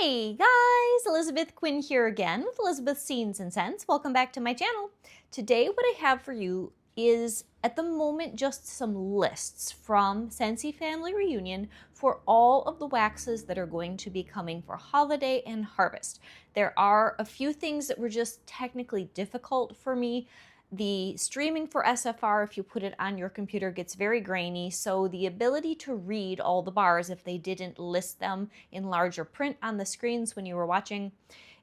Hey guys, Elizabeth Quinn here again with Elizabeth's Scenes and Scents. Welcome back to my channel. Today what I have for you is at the moment just some lists from Scentsy Family Reunion for all of the waxes that are going to be coming for holiday and harvest. There are a few things that were just technically difficult for me. The streaming for SFR, if you put it on your computer, gets very grainy, so the ability to read all the bars if they didn't list them in larger print on the screens when you were watching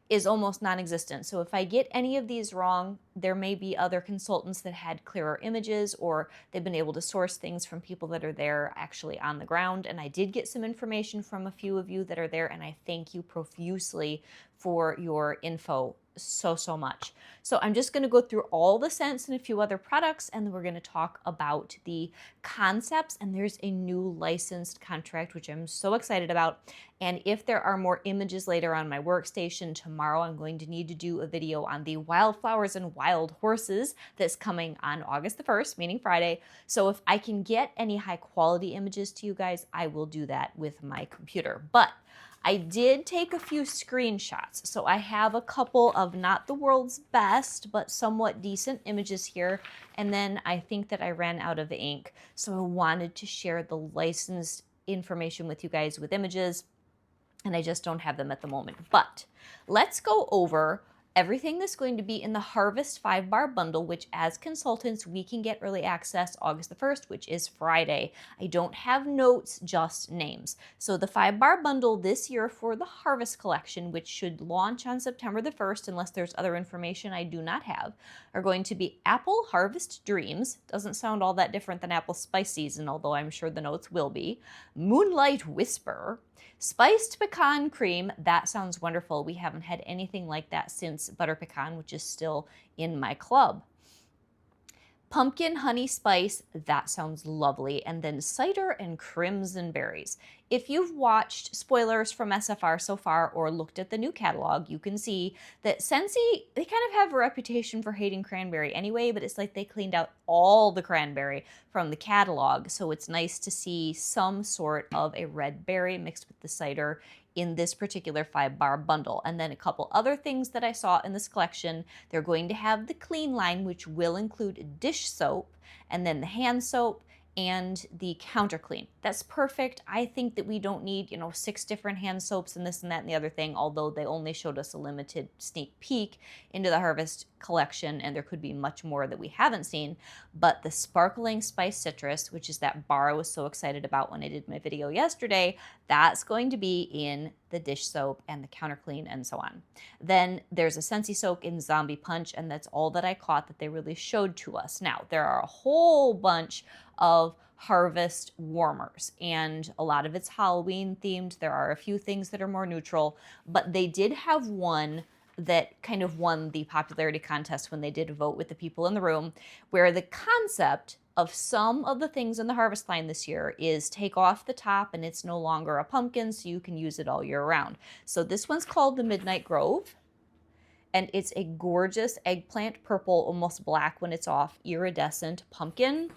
is almost non-existent. So if I get any of these wrong, there may be other consultants that had clearer images, or they've been able to source things from people that are there actually on the ground. And I did get some information from a few of you that are there, and I thank you profusely for your info so much. So I'm just going to go through all the scents and a few other products, and then we're going to talk about the concepts. And there's a new licensed contract, which I'm so excited about. And if there are more images later on my workstation tomorrow, I'm going to need to do a video on the Wildflowers and Wild Horses that's coming on August the 1st, meaning Friday. So if I can get any high quality images to you guys, I will do that with my computer. But I did take a few screenshots, so I have a couple of not the world's best, but somewhat decent images here, and then I think that I ran out of ink, so I wanted to share the licensed information with you guys with images, and I just don't have them at the moment. But let's go over everything that's going to be in the Harvest 5-bar bundle, which as consultants, we can get early access August the 1st, which is Friday. I don't have notes, just names. So the 5-bar bundle this year for the Harvest collection, which should launch on September the 1st, unless there's other information I do not have, are going to be Apple Harvest Dreams. Doesn't sound all that different than Apple Spice Season, although I'm sure the notes will be. Moonlight Whisper. Spiced Pecan Cream, that sounds wonderful. We haven't had anything like that since Butter Pecan, which is still in my club. Pumpkin Honey Spice, that sounds lovely. And then Cider and Crimson Berries. If you've watched Spoilers from SFR so far or looked at the new catalog, you can see that Scentsy, they kind of have a reputation for hating cranberry anyway, but it's like they cleaned out all the cranberry from the catalog. So it's nice to see some sort of a red berry mixed with the cider in this particular 5-bar bundle. And then a couple other things that I saw in this collection. They're going to have the clean line, which will include dish soap, and then the hand soap, and the counter clean. That's perfect. I think that we don't need, 6 different hand soaps and this and that and the other thing, although they only showed us a limited sneak peek into the Harvest collection, and there could be much more that we haven't seen. But the Sparkling Spice Citrus, which is that bar I was so excited about when I did my video yesterday, that's going to be in the dish soap and the counter clean and so on. Then there's a Scentsy Soak in Zombie Punch, and that's all that I caught that they really showed to us. Now, there are a whole bunch of Harvest warmers, and a lot of it's Halloween themed. There are a few things that are more neutral, but they did have one that kind of won the popularity contest when they did a vote with the people in the room, where the concept of some of the things in the Harvest line this year is take off the top and it's no longer a pumpkin, so you can use it all year round. So this one's called the Midnight Grove, and it's a gorgeous eggplant purple, almost black when it's off, iridescent pumpkin.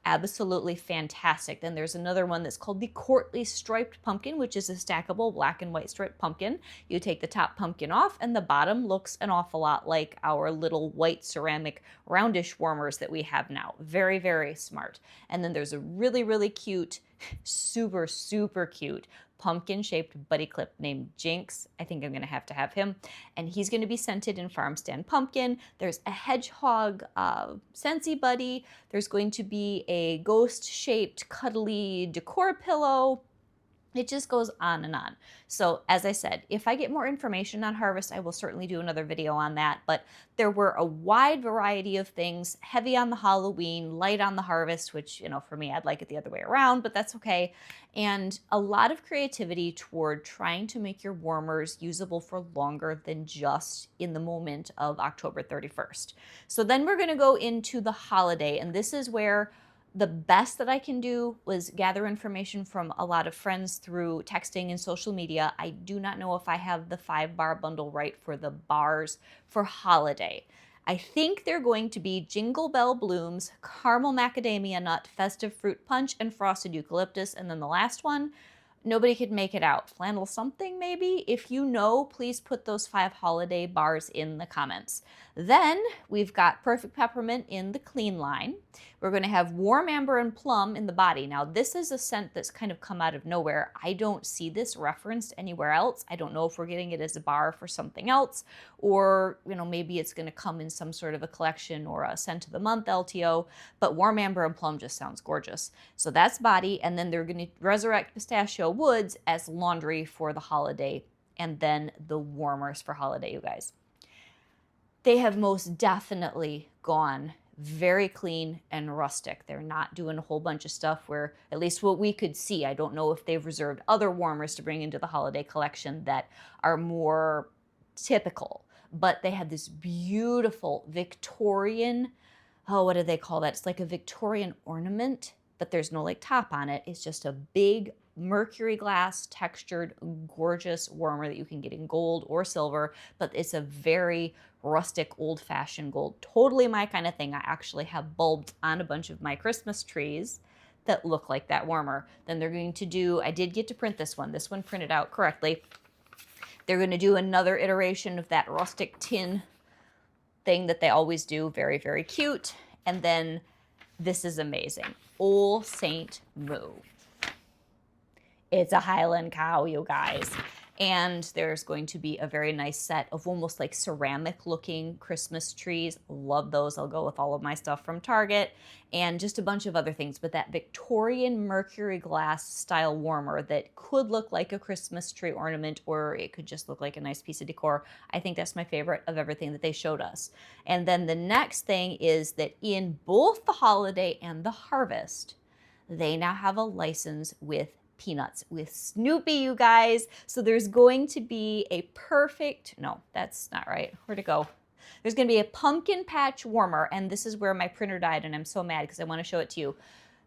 Absolutely fantastic. Then there's another one that's called the Courtly Striped Pumpkin, which is a stackable black and white striped pumpkin. You take the top pumpkin off, and the bottom looks an awful lot like our little white ceramic roundish warmers that we have now. Very, very smart. And then there's a really cute, super cute pumpkin-shaped buddy clip named Jinx. I think I'm going to have him. And he's going to be scented in Farm Stand Pumpkin. There's a hedgehog Scentsy buddy. There's going to be a ghost-shaped cuddly decor pillow. It just goes on and on. So as I said, if I get more information on Harvest, I will certainly do another video on that. But there were a wide variety of things, heavy on the Halloween, light on the Harvest, which, for me, I'd like it the other way around, but that's okay. And a lot of creativity toward trying to make your warmers usable for longer than just in the moment of October 31st. So then we're going to go into the holiday, and this is where the best that I can do was gather information from a lot of friends through texting and social media. I do not know if I have the 5-bar bundle right for the bars for holiday. I think they're going to be Jingle Bell Blooms, Caramel Macadamia Nut, Festive Fruit Punch, and Frosted Eucalyptus. And then the last one, nobody could make it out. Flannel something maybe? If you know, please put those 5 holiday bars in the comments. Then we've got Perfect Peppermint in the clean line. We're going to have Warm Amber and Plum in the body. Now this is a scent that's kind of come out of nowhere. I don't see this referenced anywhere else. I don't know if we're getting it as a bar for something else, or maybe it's going to come in some sort of a collection or a scent of the month LTO, but Warm Amber and Plum just sounds gorgeous. So that's body, and then they're going to resurrect Pistachio Woods as laundry for the holiday, and then the warmers for holiday, you guys. They have most definitely gone very clean and rustic. They're not doing a whole bunch of stuff where, at least what we could see, I don't know if they've reserved other warmers to bring into the holiday collection that are more typical, but they have this beautiful Victorian, oh, what do they call that? It's like a Victorian ornament, but there's no like top on it. It's just a big mercury glass textured gorgeous warmer that you can get in gold or silver, but it's a very rustic old-fashioned gold, totally my kind of thing. I actually have bulbs on a bunch of my Christmas trees that look like that warmer. Then they're going to do, I did get to print this one printed out correctly. They're going to do another iteration of that rustic tin thing that they always do, very, very cute. And then this is amazing, Old Saint Moo. It's a Highland cow, you guys. And there's going to be a very nice set of almost like ceramic looking Christmas trees. Love those. I'll go with all of my stuff from Target and just a bunch of other things. But that Victorian mercury glass style warmer that could look like a Christmas tree ornament, or it could just look like a nice piece of decor. I think that's my favorite of everything that they showed us. And then the next thing is that in both the holiday and the harvest, they now have a license with Peanuts, with Snoopy, you guys. So there's going to be a perfect, no, that's not right. Where'd it go? There's going to be a pumpkin patch warmer, and this is where my printer died, and I'm so mad because I want to show it to you.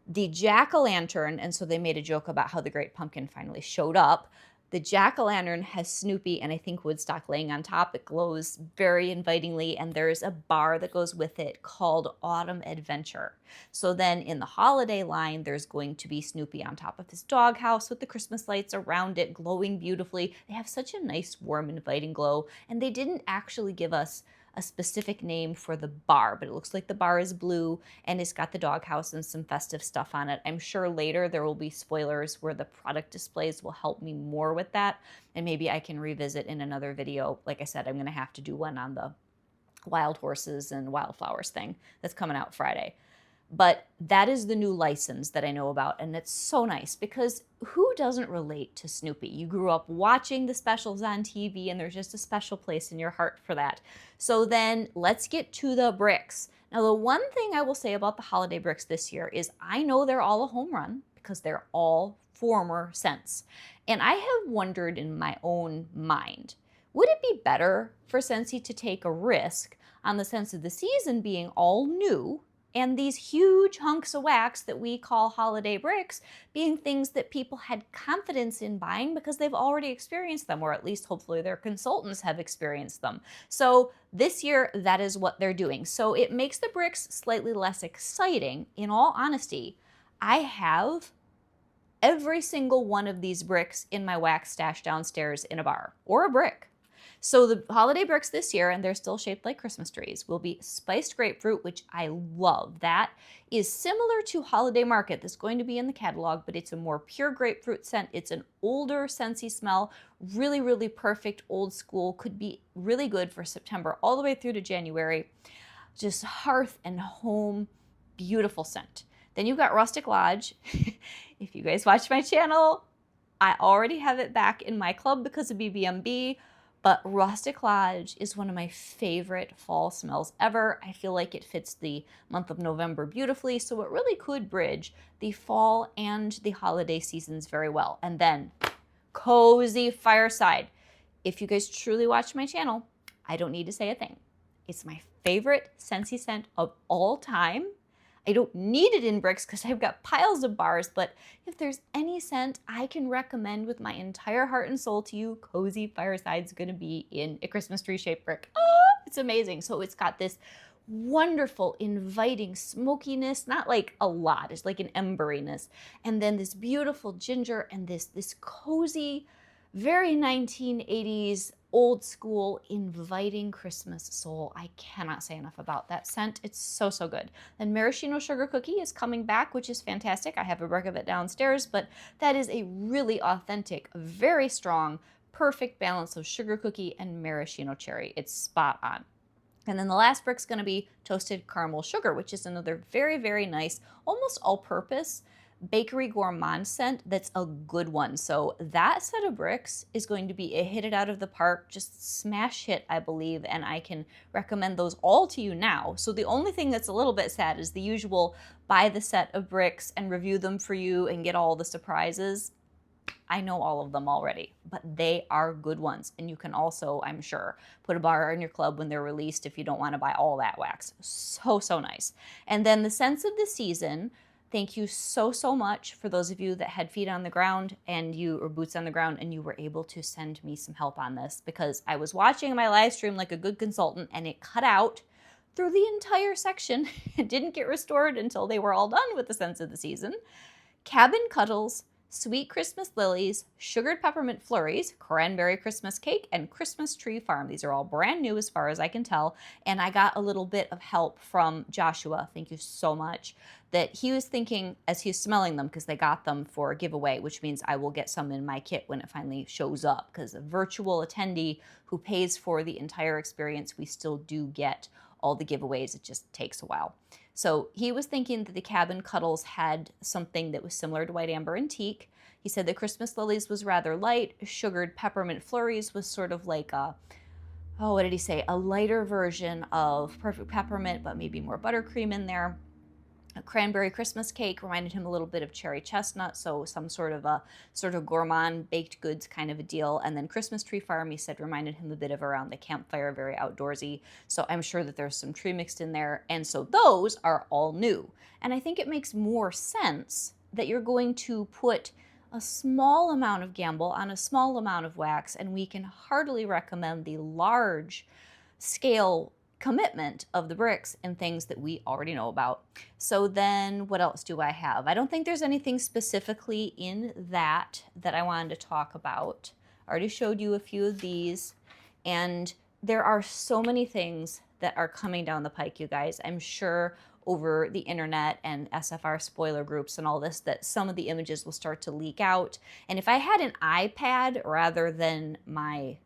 The jack-o'-lantern, and so they made a joke about how the Great Pumpkin finally showed up. The jack-o'-lantern has Snoopy and I think Woodstock laying on top. It glows very invitingly, and there's a bar that goes with it called Autumn Adventure. So then in the holiday line, there's going to be Snoopy on top of his doghouse with the Christmas lights around it glowing beautifully. They have such a nice, warm, inviting glow, and they didn't actually give us a specific name for the bar, but it looks like the bar is blue and it's got the doghouse and some festive stuff on it. I'm sure later there will be spoilers where the product displays will help me more with that, and maybe I can revisit in another video. Like I said, I'm gonna have to do one on the wild horses and wildflowers thing that's coming out Friday. But that is the new license that I know about, and it's so nice because who doesn't relate to Snoopy? You grew up watching the specials on TV, and there's just a special place in your heart for that. So then let's get to the bricks. Now, the one thing I will say about the holiday bricks this year is I know they're all a home run because they're all former scents. And I have wondered in my own mind, would it be better for Scentsy to take a risk on the scents of the season being all new, and these huge hunks of wax that we call holiday bricks being things that people had confidence in buying because they've already experienced them, or at least hopefully their consultants have experienced them. So this year, that is what they're doing. So it makes the bricks slightly less exciting. In all honesty, I have every single one of these bricks in my wax stash downstairs in a bar or a brick. So the holiday bricks this year, and they're still shaped like Christmas trees, will be spiced grapefruit, which I love. That is similar to Holiday Market that's going to be in the catalog, but it's a more pure grapefruit scent. It's an older Scentsy smell, really, really perfect, old school, could be really good for September all the way through to January. Just hearth and home, beautiful scent. Then you've got Rustic Lodge. If you guys watch my channel, I already have it back in my club because of BBMB. But Rustic Lodge is one of my favorite fall smells ever. I feel like it fits the month of November beautifully, so it really could bridge the fall and the holiday seasons very well. And then Cozy Fireside. If you guys truly watch my channel, I don't need to say a thing. It's my favorite Scentsy scent of all time. I don't need it in bricks because I've got piles of bars, but if there's any scent I can recommend with my entire heart and soul to you, Cozy Fireside's gonna be in a Christmas tree shaped brick. Oh, it's amazing. So it's got this wonderful, inviting smokiness, not like a lot, it's like an emberiness. And then this beautiful ginger and this cozy, very 1980s, old school, inviting Christmas soul. I cannot say enough about that scent. It's so, so good. And maraschino sugar cookie is coming back, which is fantastic. I have a brick of it downstairs, but that is a really authentic, very strong, perfect balance of sugar cookie and maraschino cherry. It's spot on. And then the last brick's going to be toasted caramel sugar, which is another very, very nice, almost all-purpose bakery gourmand scent that's a good one. So that set of bricks is going to be a hit it out of the park, just smash hit, I believe, and I can recommend those all to you now. So the only thing that's a little bit sad is the usual buy the set of bricks and review them for you and get all the surprises. I know all of them already, but they are good ones. And you can also, I'm sure, put a bar in your club when they're released if you don't want to buy all that wax. So, so nice. And then the scents of the season, thank you so, so much for those of you that had feet on the ground or boots on the ground and you were able to send me some help on this, because I was watching my live stream like a good consultant and it cut out through the entire section. It didn't get restored until they were all done with the scents of the season. Cabin Cuddles, Sweet Christmas Lilies, Sugared Peppermint Flurries, Cranberry Christmas Cake, and Christmas Tree Farm. These are all brand new as far as I can tell. And I got a little bit of help from Joshua, thank you so much, that he was thinking as he was smelling them, because they got them for a giveaway, which means I will get some in my kit when it finally shows up, because a virtual attendee who pays for the entire experience, we still do get all the giveaways. It just takes a while. So he was thinking that the Cabin Cuddles had something that was similar to White Amber and Teak. He said the Christmas Lilies was rather light. Sugared Peppermint Flurries was sort of like what did he say? A lighter version of Perfect Peppermint, but maybe more buttercream in there. A Cranberry Christmas Cake reminded him a little bit of cherry chestnut, so some sort of gourmand baked goods kind of a deal. And then Christmas Tree Farm, he said, reminded him a bit of around the campfire, very outdoorsy. So I'm sure that there's some tree mixed in there. And so those are all new. And I think it makes more sense that you're going to put a small amount of gamble on a small amount of wax, and we can heartily recommend the large scale commitment of the bricks and things that we already know about. So then what else do I have? I don't think there's anything specifically in that I wanted to talk about. I already showed you a few of these, and there are so many things that are coming down the pike, you guys. I'm sure over the internet and SFR spoiler groups and all this that some of the images will start to leak out. And if I had an iPad rather than my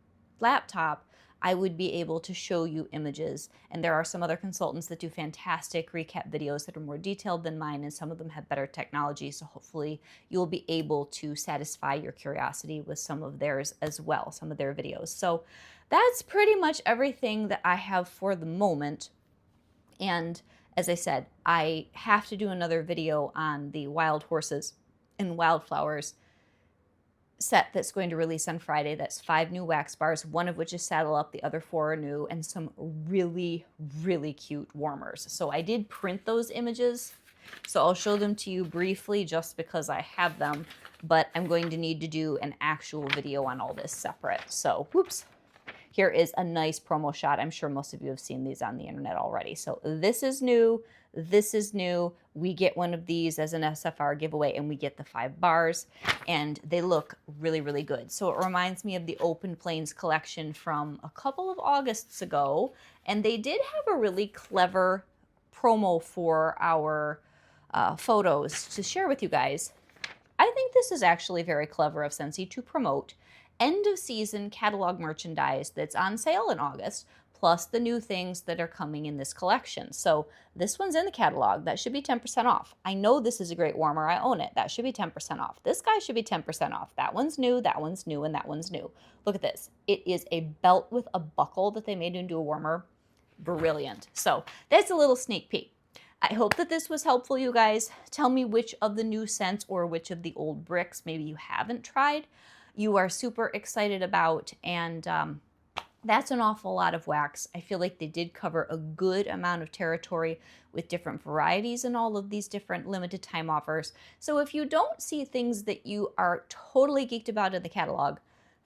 laptop, I would be able to show you images. And there are some other consultants that do fantastic recap videos that are more detailed than mine, and some of them have better technology. So hopefully you'll be able to satisfy your curiosity with some of theirs as well, some of their videos. So that's pretty much everything that I have for the moment. And as I said, I have to do another video on the Wild Horses and Wildflowers set that's going to release on Friday. That's 5 new wax bars, one of which is saddle up, the other 4 are new, and some really, really cute warmers. So I did print those images, so I'll show them to you briefly just because I have them, but I'm going to need to do an actual video on all this separate. So, whoops. Here is a nice promo shot. I'm sure most of you have seen these on the internet already. So this is new. This is new. We get one of these as an SFR giveaway, and we get the 5 bars, and they look really, really good. So it reminds me of the Open Plains collection from a couple of Augusts ago, and they did have a really clever promo for our photos to share with you guys. I think this is actually very clever of Scentsy to promote end of season catalog merchandise that's on sale in August, plus the new things that are coming in this collection. So this one's in the catalog. That should be 10% off. I know this is a great warmer. I own it. That should be 10% off. This guy should be 10% off. That one's new, and that one's new. Look at this. It is a belt with a buckle that they made into a warmer. Brilliant. So that's a little sneak peek. I hope that this was helpful, you guys. Tell me which of the new scents or which of the old bricks maybe you haven't tried you are super excited about, and that's an awful lot of wax. I feel like they did cover a good amount of territory with different varieties and all of these different limited time offers. So if you don't see things that you are totally geeked about in the catalog,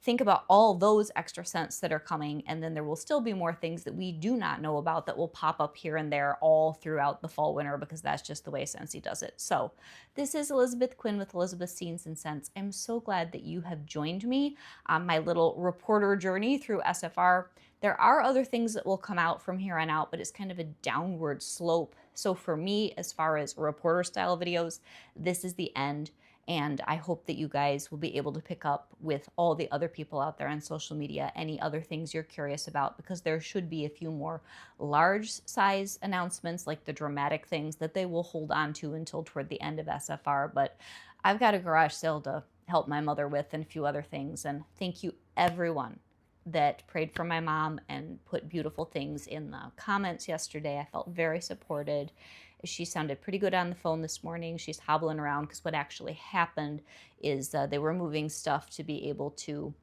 think about all those extra scents that are coming, and then there will still be more things that we do not know about that will pop up here and there all throughout the fall winter, because that's just the way Scentsy does it. So this is Elizabeth Quinn with Elizabeth's Scenes and Scents. I'm so glad that you have joined me on my little reporter journey through SFR. There are other things that will come out from here on out, but it's kind of a downward slope. So for me, as far as reporter style videos, this is the end. And I hope that you guys will be able to pick up with all the other people out there on social media, any other things you're curious about, because there should be a few more large size announcements, like the dramatic things that they will hold on to until toward the end of SFR. But I've got a garage sale to help my mother with and a few other things. And thank you everyone that prayed for my mom and put beautiful things in the comments yesterday. I felt very supported. She sounded pretty good on the phone this morning. She's hobbling around because what actually happened is they were moving stuff to be able to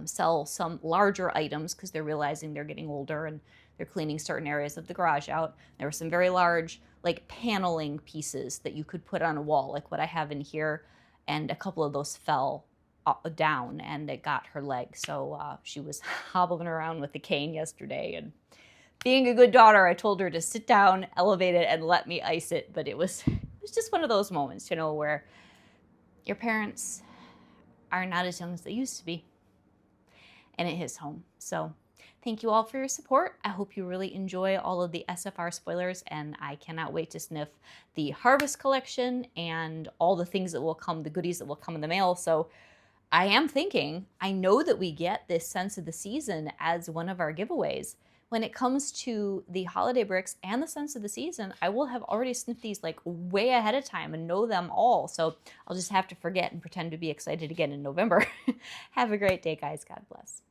sell some larger items, because they're realizing they're getting older and they're cleaning certain areas of the garage out. There were some very large, like, paneling pieces that you could put on a wall, like what I have in here, and a couple of those fell down and it got her leg. So she was hobbling around with the cane yesterday, and being a good daughter, I told her to sit down, elevate it, and let me ice it. But it was just one of those moments, you know, where your parents are not as young as they used to be, and it hits home. So thank you all for your support. I hope you really enjoy all of the SFR spoilers, and I cannot wait to sniff the Harvest collection and all the things that will come, the goodies that will come in the mail. So I am thinking, I know that we get this Sense of the Season as one of our giveaways. When it comes to the holiday bricks and the Sense of the Season, I will have already sniffed these like way ahead of time and know them all. So I'll just have to forget and pretend to be excited again in November. Have a great day, guys. God bless.